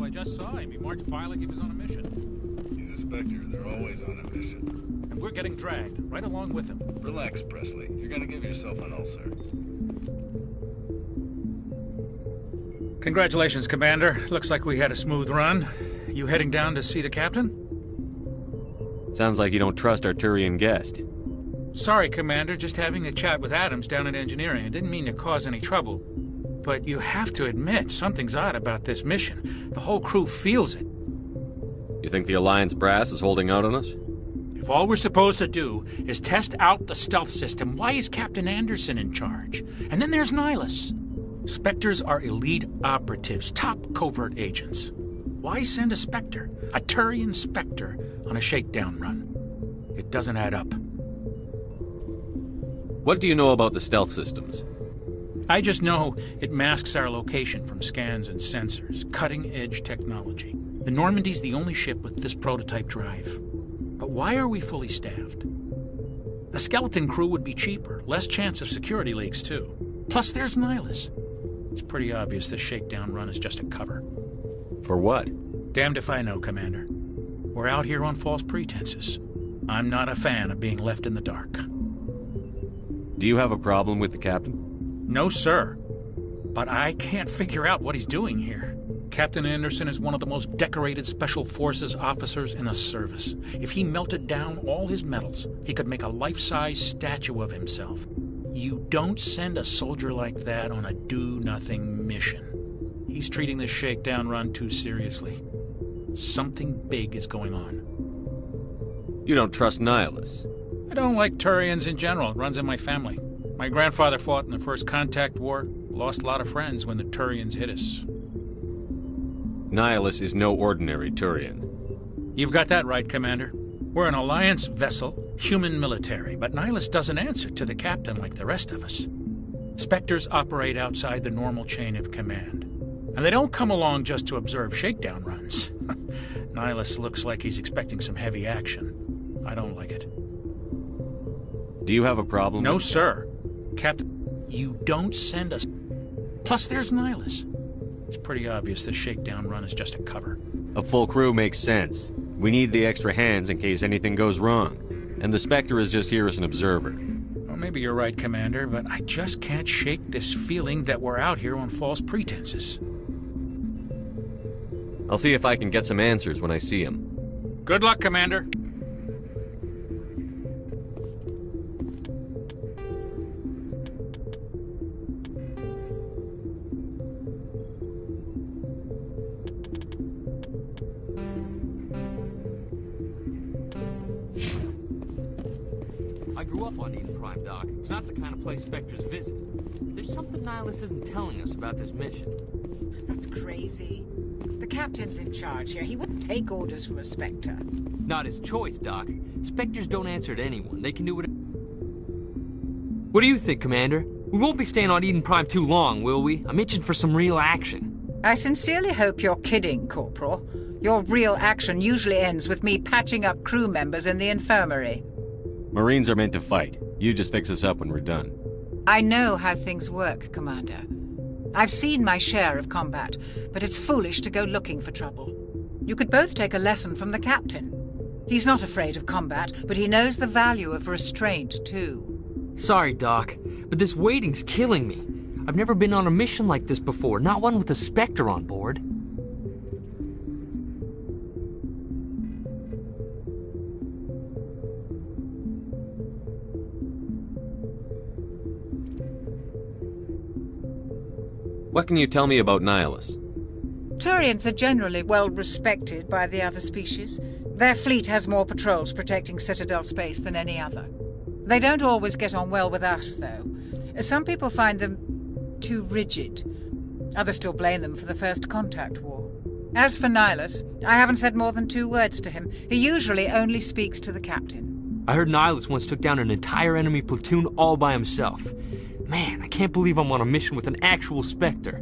I just saw him. He marched by like he was on a mission. He's a Spectre. They're always on a mission. And we're getting dragged, right along with him. Relax, Presley. You're gonna give yourself an ulcer. Congratulations, Commander. Looks like we had a smooth run. You heading down to see the captain? Sounds like you don't trust our Turian guest. Sorry, Commander. Just having a chat with Adams down at engineering. I didn't mean to cause any trouble. But you have to admit, something's odd about this mission. The whole crew feels it. You think the Alliance brass is holding out on us? If all we're supposed to do is test out the stealth system, why is Captain Anderson in charge? And then there's Nihlus. Specters are elite operatives, top covert agents. Why send a Specter, a Turian Specter, on a shakedown run? It doesn't add up. What do you know about the stealth systems? I just know it masks our location from scans and sensors. Cutting-edge technology. The Normandy's the only ship with this prototype drive. But why are we fully staffed? A skeleton crew would be cheaper, less chance of security leaks, too. Plus, there's Nihlus. It's pretty obvious this shakedown run is just a cover. For what? Damned if I know, Commander. We're out here on false pretenses. I'm not a fan of being left in the dark. Do you have a problem with the captain? No, sir. But I can't figure out what he's doing here. Captain Anderson is one of the most decorated Special Forces officers in the service. If he melted down all his medals, he could make a life-size statue of himself. You don't send a soldier like that on a do-nothing mission. He's treating this shakedown run too seriously. Something big is going on. You don't trust Nihlus? I don't like Turians in general. It runs in my family. My grandfather fought in the First Contact War, lost a lot of friends when the Turians hit us. Nihlus is no ordinary Turian. You've got that right, Commander. We're an Alliance vessel, human military, but Nihlus doesn't answer to the captain like the rest of us. Specters operate outside the normal chain of command. And they don't come along just to observe shakedown runs. Nihlus looks like he's expecting some heavy action. I don't like it. Do you have a problem? No, sir. Captain, you don't send us. Plus, there's Nihlus. It's pretty obvious this shakedown run is just a cover. A full crew makes sense. We need the extra hands in case anything goes wrong. And the Spectre is just here as an observer. Well, maybe you're right, Commander, but I just can't shake this feeling that we're out here on false pretenses. I'll see if I can get some answers when I see him. Good luck, Commander. I grew up on Eden Prime, Doc. It's not the kind of place Specters visit. There's something Nihlus isn't telling us about this mission. That's crazy. The captain's in charge here. He wouldn't take orders from a Spectre. Not his choice, Doc. Specters don't answer to anyone. They can do whatever. What do you think, Commander? We won't be staying on Eden Prime too long, will we? I'm itching for some real action. I sincerely hope you're kidding, Corporal. Your real action usually ends with me patching up crew members in the infirmary. Marines are meant to fight. You just fix us up when we're done. I know how things work, Commander. I've seen my share of combat, but it's foolish to go looking for trouble. You could both take a lesson from the captain. He's not afraid of combat, but he knows the value of restraint, too. Sorry, Doc, but this waiting's killing me. I've never been on a mission like this before, not one with a Spectre on board. What can you tell me about Nihlus? Turians are generally well respected by the other species. Their fleet has more patrols protecting Citadel space than any other. They don't always get on well with us, though. Some people find them too rigid. Others still blame them for the First Contact War. As for Nihlus, I haven't said more than 2 words to him. He usually only speaks to the captain. I heard Nihlus once took down an entire enemy platoon all by himself. Man, I can't believe I'm on a mission with an actual Specter.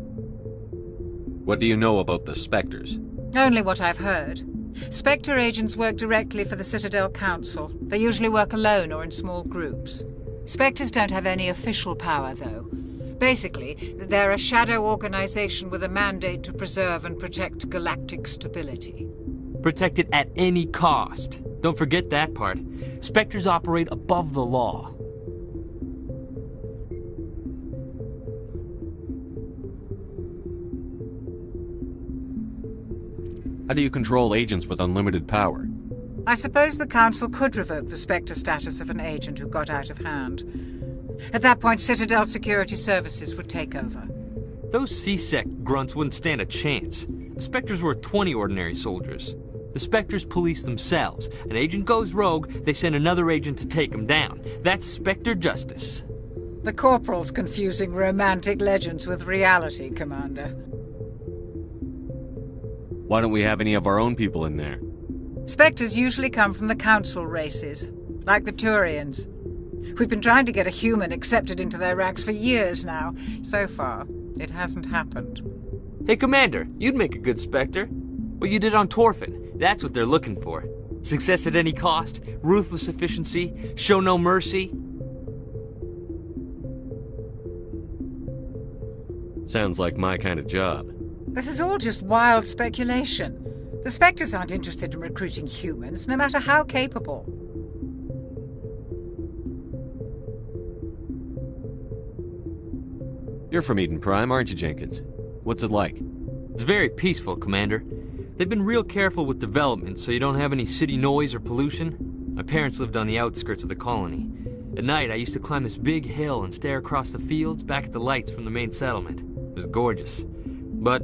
What do you know about the Specters? Only what I've heard. Spectre agents work directly for the Citadel Council. They usually work alone or in small groups. Spectres don't have any official power, though. Basically, they're a shadow organization with a mandate to preserve and protect galactic stability. Protect it at any cost. Don't forget that part. Spectres operate above the law. How do you control agents with unlimited power? I suppose the Council could revoke the Spectre status of an agent who got out of hand. At that point, Citadel Security Services would take over. Those C-Sec grunts wouldn't stand a chance. The Spectres were 20 ordinary soldiers. The Spectres police themselves. An agent goes rogue, they send another agent to take him down. That's Spectre justice. The Corporal's confusing romantic legends with reality, Commander. Why don't we have any of our own people in there? Spectres usually come from the Council races, like the Turians. We've been trying to get a human accepted into their ranks for years now. So far, it hasn't happened. Hey, Commander, you'd make a good Spectre. What you did on Torfin, that's what they're looking for. Success at any cost, ruthless efficiency, show no mercy. Sounds like my kind of job. This is all just wild speculation. The Spectres aren't interested in recruiting humans, no matter how capable. You're from Eden Prime, aren't you, Jenkins? What's it like? It's very peaceful, Commander. They've been real careful with development so you don't have any city noise or pollution. My parents lived on the outskirts of the colony. At night, I used to climb this big hill and stare across the fields back at the lights from the main settlement. It was gorgeous. But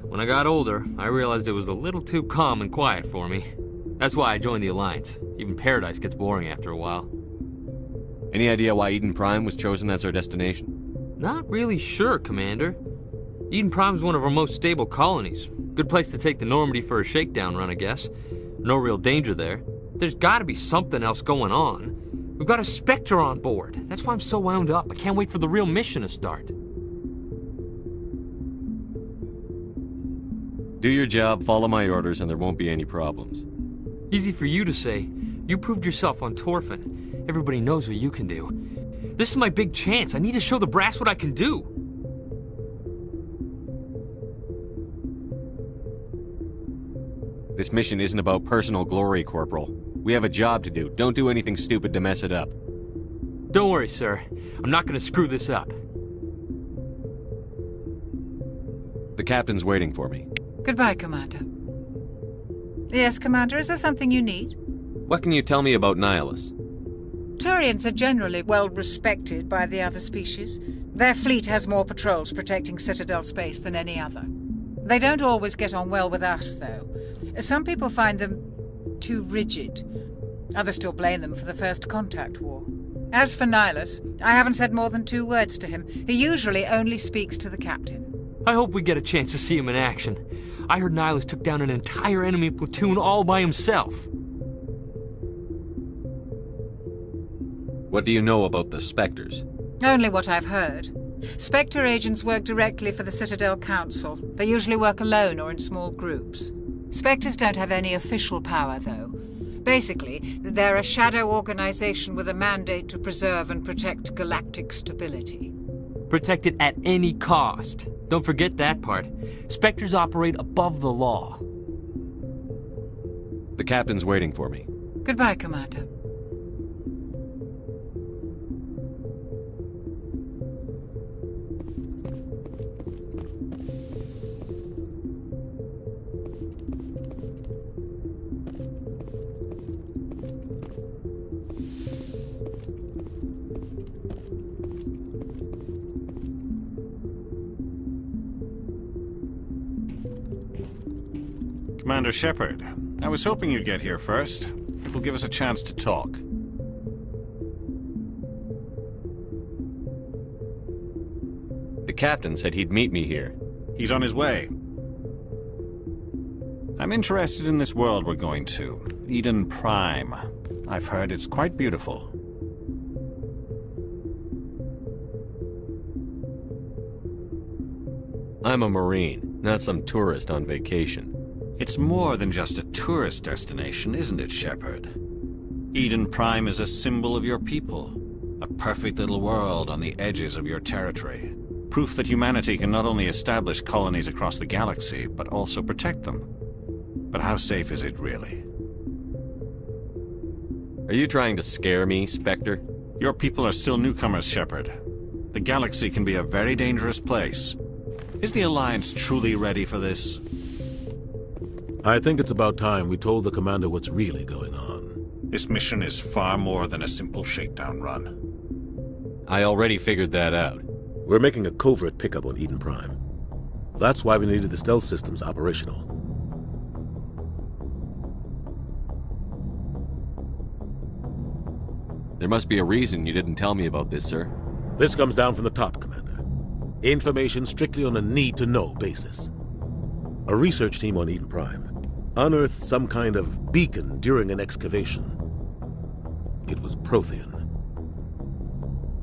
when I got older, I realized it was a little too calm and quiet for me. That's why I joined the Alliance. Even Paradise gets boring after a while. Any idea why Eden Prime was chosen as our destination? Not really sure, Commander. Eden Prime's one of our most stable colonies. Good place to take the Normandy for a shakedown run, I guess. No real danger there. There's gotta be something else going on. We've got a Spectre on board. That's why I'm so wound up. I can't wait for the real mission to start. Do your job, follow my orders, and there won't be any problems. Easy for you to say. You proved yourself on Torfin. Everybody knows what you can do. This is my big chance. I need to show the brass what I can do. This mission isn't about personal glory, Corporal. We have a job to do. Don't do anything stupid to mess it up. Don't worry, sir. I'm not gonna screw this up. The captain's waiting for me. Goodbye, Commander. Yes, Commander, is there something you need? What can you tell me about Nihlus? Turians are generally well respected by the other species. Their fleet has more patrols protecting Citadel space than any other. They don't always get on well with us, though. Some people find them too rigid. Others still blame them for the First Contact War. As for Nihlus, I haven't said more than 2 words to him. He usually only speaks to the captain. I hope we get a chance to see him in action. I heard Nihlus took down an entire enemy platoon all by himself. What do you know about the Specters? Only what I've heard. Spectre agents work directly for the Citadel Council. They usually work alone or in small groups. Spectres don't have any official power, though. Basically, they're a shadow organization with a mandate to preserve and protect galactic stability. Protect it at any cost. Don't forget that part. Spectres operate above the law. The captain's waiting for me. Goodbye, Commander. Commander Shepard, I was hoping you'd get here first. It will give us a chance to talk. The captain said he'd meet me here. He's on his way. I'm interested in this world we're going to, Eden Prime. I've heard it's quite beautiful. I'm a Marine, not some tourist on vacation. It's more than just a tourist destination, isn't it, Shepard? Eden Prime is a symbol of your people. A perfect little world on the edges of your territory. Proof that humanity can not only establish colonies across the galaxy, but also protect them. But how safe is it, really? Are you trying to scare me, Specter? Your people are still newcomers, Shepard. The galaxy can be a very dangerous place. Is the Alliance truly ready for this? I think it's about time we told the Commander what's really going on. This mission is far more than a simple shakedown run. I already figured that out. We're making a covert pickup on Eden Prime. That's why we needed the stealth systems operational. There must be a reason you didn't tell me about this, sir. This comes down from the top, Commander. Information strictly on a need-to-know basis. A research team on Eden Prime unearthed some kind of beacon during an excavation. It was Prothean.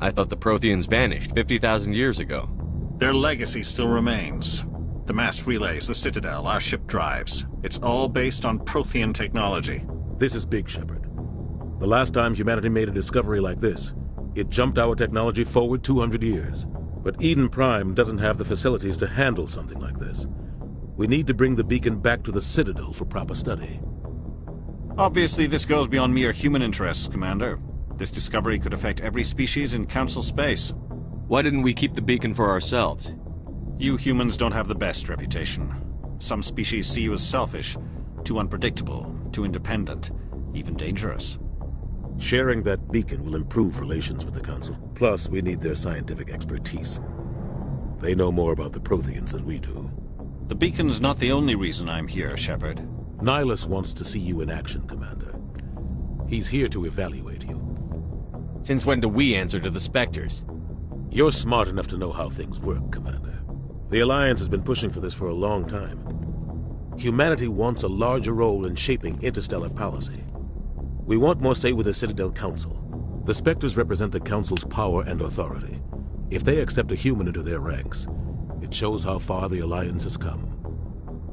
I thought the Protheans vanished 50,000 years ago. Their legacy still remains. The mass relays, the Citadel, our ship drives. It's all based on Prothean technology. This is big, Shepard. The last time humanity made a discovery like this, it jumped our technology forward 200 years. But Eden Prime doesn't have the facilities to handle something like this. We need to bring the beacon back to the Citadel for proper study. Obviously, this goes beyond mere human interests, Commander. This discovery could affect every species in Council space. Why didn't we keep the beacon for ourselves? You humans don't have the best reputation. Some species see you as selfish, too unpredictable, too independent, even dangerous. Sharing that beacon will improve relations with the Council. Plus, we need their scientific expertise. They know more about the Protheans than we do. The beacon's not the only reason I'm here, Shepard. Nihlus wants to see you in action, Commander. He's here to evaluate you. Since when do we answer to the Specters? You're smart enough to know how things work, Commander. The Alliance has been pushing for this for a long time. Humanity wants a larger role in shaping interstellar policy. We want more say with the Citadel Council. The Specters represent the Council's power and authority. If they accept a human into their ranks, it shows how far the Alliance has come.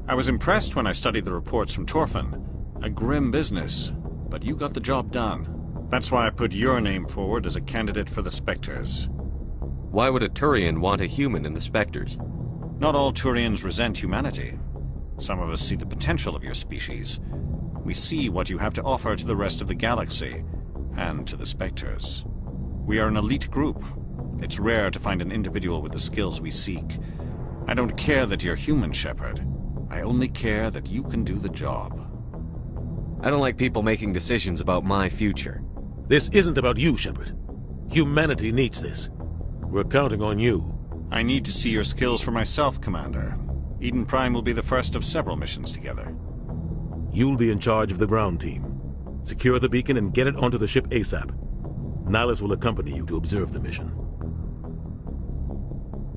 I was impressed when I studied the reports from Torfin. A grim business, but you got the job done. That's why I put your name forward as a candidate for the Specters. Why would a Turian want a human in the Specters? Not all Turians resent humanity. Some of us see the potential of your species. We see what you have to offer to the rest of the galaxy, and to the Specters. We are an elite group. It's rare to find an individual with the skills we seek. I don't care that you're human, Shepard. I only care that you can do the job. I don't like people making decisions about my future. This isn't about you, Shepard. Humanity needs this. We're counting on you. I need to see your skills for myself, Commander. Eden Prime will be the first of several missions together. You'll be in charge of the ground team. Secure the beacon and get it onto the ship ASAP. Nihlus will accompany you to observe the mission.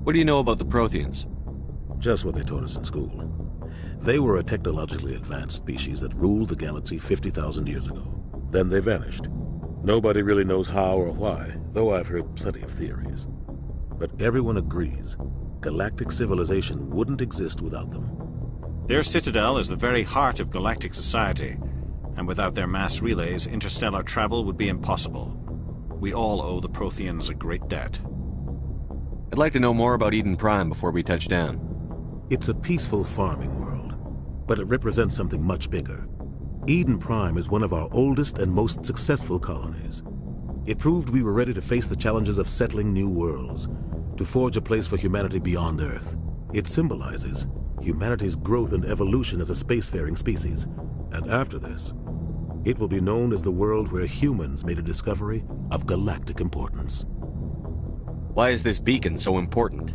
What do you know about the Protheans? Just what they taught us in school. They were a technologically advanced species that ruled the galaxy 50,000 years ago. Then they vanished. Nobody really knows how or why, though I've heard plenty of theories. But everyone agrees, galactic civilization wouldn't exist without them. Their citadel is the very heart of galactic society, and without their mass relays, interstellar travel would be impossible. We all owe the Protheans a great debt. I'd like to know more about Eden Prime before we touch down. It's a peaceful farming world, but it represents something much bigger. Eden Prime is one of our oldest and most successful colonies. It proved we were ready to face the challenges of settling new worlds, to forge a place for humanity beyond Earth. It symbolizes humanity's growth and evolution as a spacefaring species. And after this, it will be known as the world where humans made a discovery of galactic importance. Why is this beacon so important?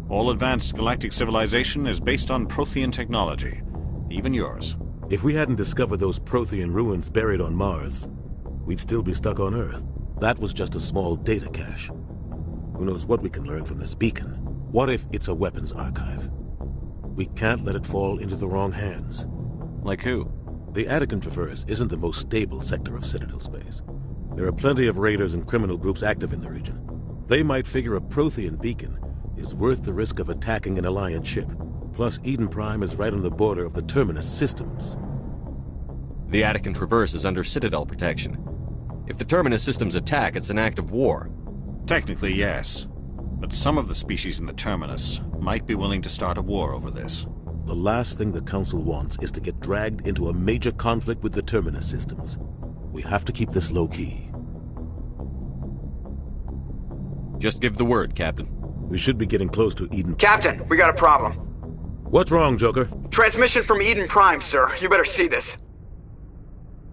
All advanced galactic civilization is based on Prothean technology, even yours. If we hadn't discovered those Prothean ruins buried on Mars, we'd still be stuck on Earth. That was just a small data cache. Who knows what we can learn from this beacon? What if it's a weapons archive? We can't let it fall into the wrong hands. Like who? The Attican Traverse isn't the most stable sector of Citadel space. There are plenty of raiders and criminal groups active in the region. They might figure a Prothean beacon is worth the risk of attacking an Alliance ship. Plus, Eden Prime is right on the border of the Terminus systems. The Attican Traverse is under Citadel protection. If the Terminus systems attack, it's an act of war. Technically, yes. But some of the species in the Terminus might be willing to start a war over this. The last thing the Council wants is to get dragged into a major conflict with the Terminus systems. We have to keep this low-key. Just give the word, Captain. We should be getting close to Eden. Captain, we got a problem. What's wrong, Joker? Transmission from Eden Prime, sir. You better see this.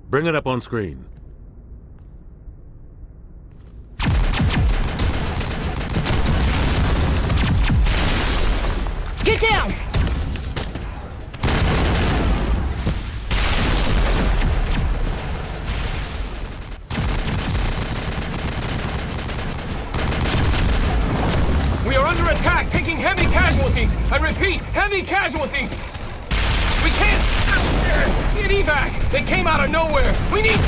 Bring it up on screen. Get down! We are under attack, taking heavy casualties. I repeat, heavy casualties. We can't get evac. They came out of nowhere. We need...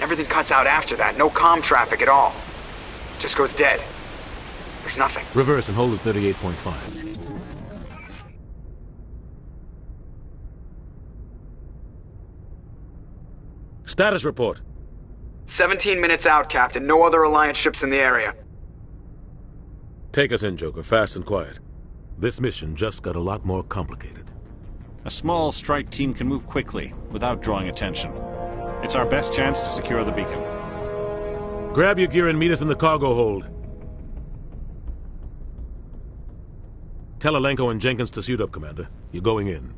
Everything cuts out after that. No comm traffic at all. Just goes dead. There's nothing. Reverse and hold at 38.5. Status report. 17 minutes out, Captain. No other Alliance ships in the area. Take us in, Joker, fast and quiet. This mission just got a lot more complicated. A small strike team can move quickly, without drawing attention. It's our best chance to secure the beacon. Grab your gear and meet us in the cargo hold. Tell Alenko and Jenkins to suit up, Commander. You're going in.